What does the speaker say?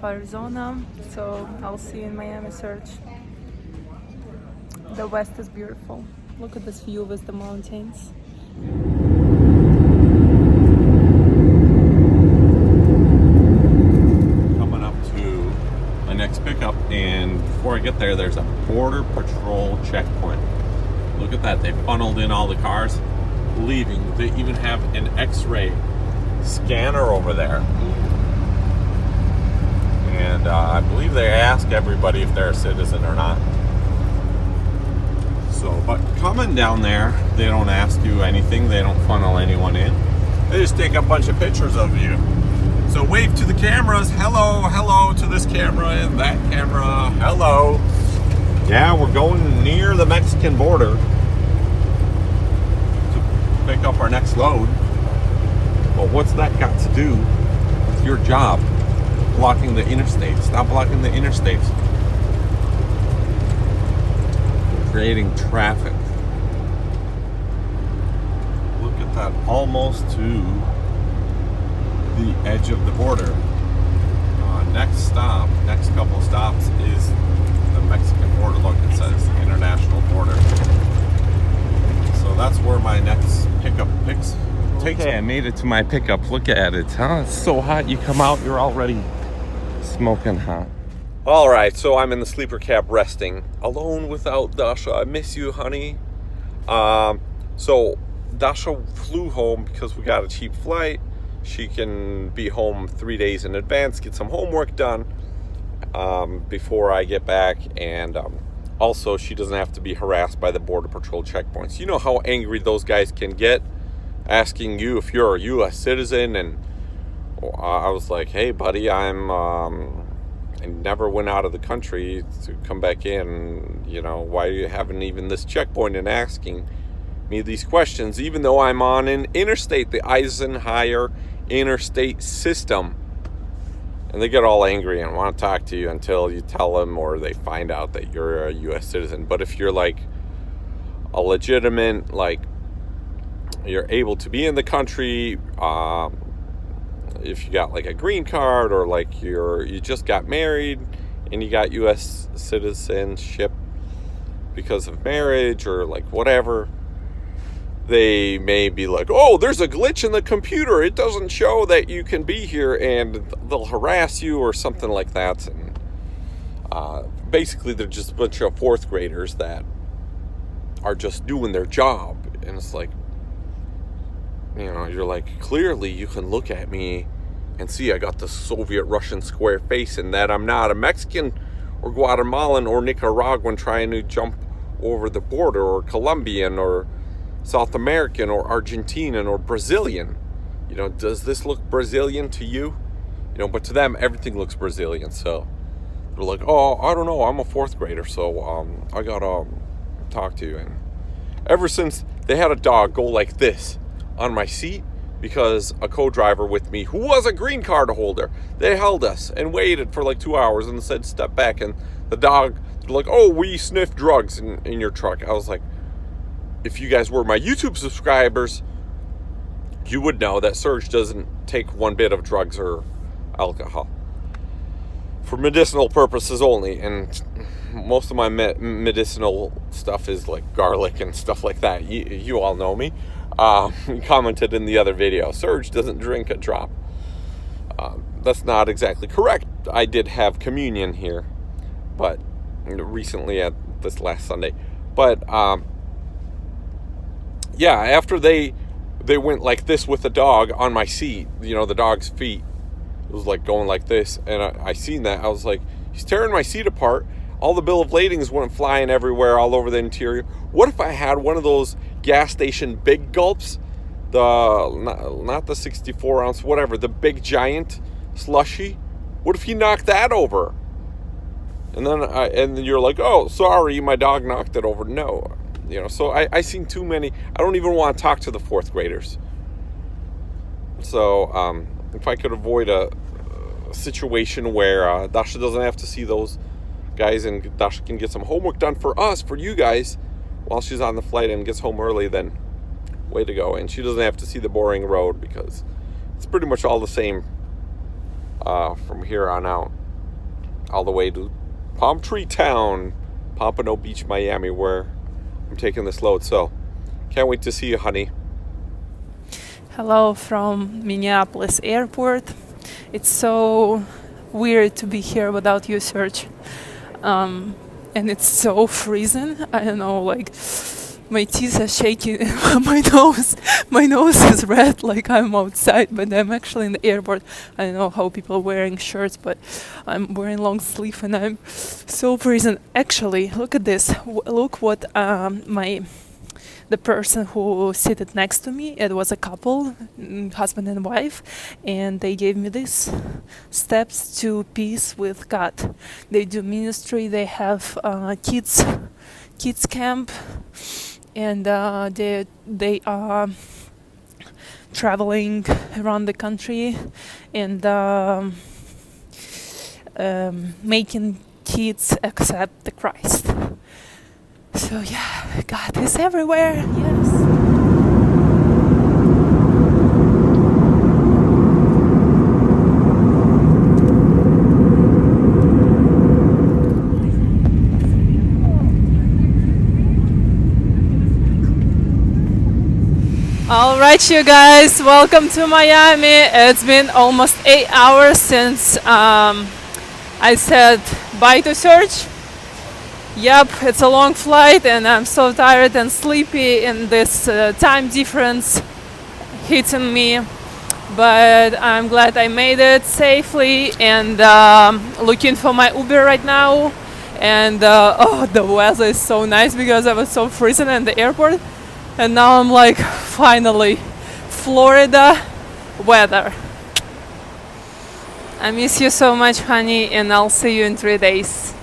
Arizona, so I'll see you in Miami, Serge. The west is beautiful. Look at this view with the mountains. Coming up to my next pickup, and before I get there, there's a Border Patrol checkpoint. Look at that, they funneled in all the cars leaving. They even have an X-ray scanner over there. And I believe they ask everybody if they're a citizen or not. So, but coming down there, they don't ask you anything. They don't funnel anyone in. They just take a bunch of pictures of you. So wave to the cameras. Hello, hello to this camera and that camera. Hello. Yeah, we're going near the Mexican border to pick up our next load. But what's that got to do with your job? Blocking the interstate. Stop blocking the interstates. Creating traffic. Look at that, almost to the edge of the border. Next couple stops is the Mexican border. Look, it says international border. So that's where my next pickup takes. Okay, I made it to my pickup. Look at it, huh? It's so hot. You come out, you're already smoking hot. All right, so I'm in the sleeper cab resting, alone without Dasha. I miss you, honey. So Dasha flew home because we got a cheap flight. She can be home 3 days in advance, get some homework done before I get back. And also, she doesn't have to be harassed by the Border Patrol checkpoints. You know how angry those guys can get, asking you if you're a U.S. citizen. And I was like, hey, buddy, I never went out of the country to come back in. You know, why are you having even this checkpoint and asking me these questions, even though I'm on an interstate, the Eisenhower interstate system? And they get all angry and want to talk to you until you tell them or they find out that you're a U.S. citizen. But if you're like a legitimate, like you're able to be in the country, if you got like a green card or like you just got married and you got U.S. citizenship because of marriage or like whatever, they may be like, oh, there's a glitch in the computer. It doesn't show that you can be here, and they'll harass you or something like that. And basically, they're just a bunch of fourth graders that are just doing their job. And it's like, you know, you're like, clearly you can look at me and see I got the Soviet Russian square face and that I'm not a Mexican or Guatemalan or Nicaraguan trying to jump over the border, or Colombian or South American or Argentinian or Brazilian. You know, does this look Brazilian to you? You know, but to them, everything looks Brazilian. So they're like, oh, I don't know, I'm a fourth grader, so I gotta talk to you. And ever since they had a dog go like this on my seat, because a co-driver with me who was a green card holder, they held us and waited for like 2 hours and said step back, and the dog, they're like, oh, we sniff drugs in your truck. I was like, if you guys were my YouTube subscribers, you would know that Serge doesn't take one bit of drugs or alcohol, for medicinal purposes only. And most of my medicinal stuff is like garlic and stuff like that. You all know me. Commented in the other video, Serge doesn't drink a drop. That's not exactly correct. I did have communion here, but recently at this last Sunday. But yeah, after they went like this with the dog on my seat, you know, the dog's feet, it was like going like this, and I seen that. I was like, he's tearing my seat apart. All the bill of ladings went flying everywhere, all over the interior. What if I had one of those gas station big gulps, not the 64 ounce, whatever, the big giant slushy? What if he knocked that over? And then you're like, oh, sorry, my dog knocked it over. No, you know. So I seen too many. I don't even want to talk to the fourth graders. So if I could avoid a situation where Dasha doesn't have to see those guys and Dasha can get some homework done for us, for you guys, while she's on the flight and gets home early, then way to go. And she doesn't have to see the boring road, because it's pretty much all the same from here on out. all the way to Palm Tree Town, Pompano Beach, Miami, where I'm taking this load. So can't wait to see you, honey. Hello from Minneapolis airport. It's so weird to be here without you, Serge. And it's so freezing. I don't know, like my teeth are shaking. My nose is red, like I'm outside, but I'm actually in the airport. I don't know how people are wearing shirts, but I'm wearing long sleeve and I'm so freezing. Actually, look at this. Look what the person who seated next to me, it was a couple, husband and wife, and they gave me this steps to peace with God. They do ministry. They have kids camp, and they are traveling around the country and making kids accept the Christ. So yeah, God is everywhere. Yes. All right, you guys, welcome to Miami. It's been almost 8 hours since I said bye to Serge. Yep, it's a long flight and I'm so tired and sleepy in this time difference hitting me. But I'm glad I made it safely and looking for my Uber right now. And the weather is so nice because I was so freezing in the airport. And now I'm like, finally, Florida weather. I miss you so much, honey, and I'll see you in 3 days.